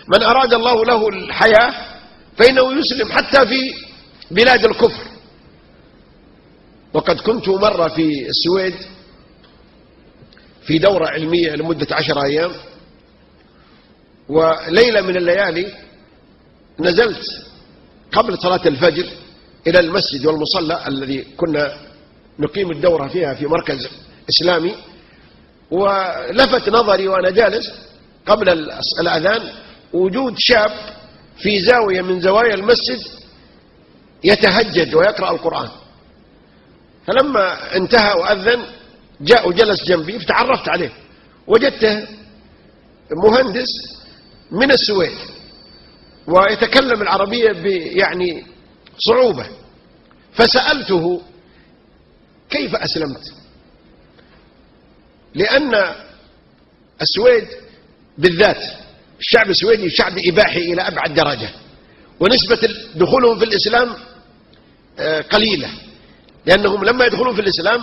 من أراد الله له الحياة فإنه يسلم حتى في بلاد الكفر. وقد كنت مرة في السويد في دورة علمية لمدة 10 أيام، وليلة من الليالي نزلت قبل صلاة الفجر إلى المسجد والمصلى الذي كنا نقيم الدورة فيها في مركز إسلامي، ولفت نظري وأنا جالس قبل الأذان وجود شاب في زاوية من زوايا المسجد يتهجد ويقرأ القرآن. فلما انتهى وأذن جاء وجلس جنبي فتعرفت عليه، وجدته مهندس من السويد ويتكلم العربية يعني صعوبة. فسألته كيف أسلمت؟ لأن السويد بالذات الشعب السويدي شعب إباحي إلى أبعد درجة، ونسبة دخولهم في الإسلام قليلة، لأنهم لما يدخلون في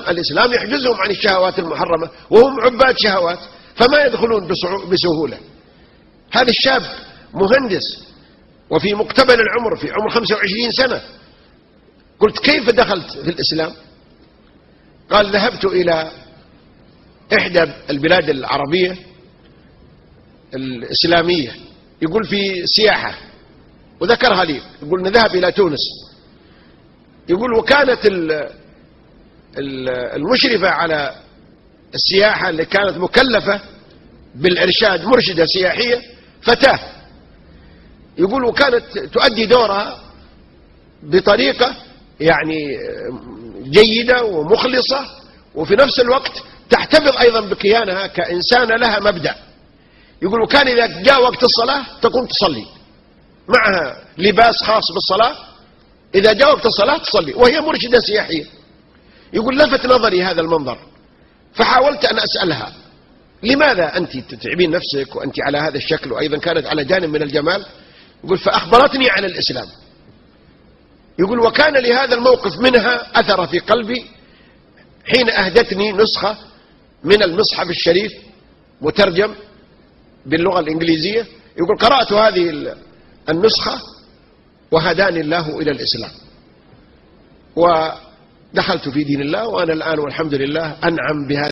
الإسلام يحجزهم عن الشهوات المحرمة، وهم عباد شهوات فما يدخلون بسهولة. هذا الشاب مهندس وفي مقتبل العمر، في عمر 25 سنة. قلت كيف دخلت في الإسلام؟ قال ذهبت إلى إحدى البلاد العربية الإسلامية، يقول في سياحة، وذكرها لي، يقول نذهب إلى تونس، يقول وكانت المشرفة على السياحة اللي كانت مكلفة بالإرشاد، مرشدة سياحية فتاة، يقول وكانت تؤدي دورها بطريقة يعني جيدة ومخلصة، وفي نفس الوقت تحتفظ أيضا بكيانها كإنسانة لها مبدأ. يقول وكان إذا جاء وقت الصلاة تقوم تصلي، معها لباس خاص بالصلاة، إذا جاء وقت الصلاة تصلي، وهي مرشدة سياحية. يقول لفت نظري هذا المنظر، فحاولت أن أسألها لماذا أنت تتعبين نفسك وأنت على هذا الشكل، وأيضا كانت على جانب من الجمال. يقول فأخبرتني عن الإسلام. يقول وكان لهذا الموقف منها أثر في قلبي حين أهدتني نسخة من المصحف الشريف مترجم باللغة الإنجليزية. يقول قرأت هذه النسخة وهداني الله إلى الإسلام، ودخلت في دين الله، وأنا الآن والحمد لله أنعم بهذا.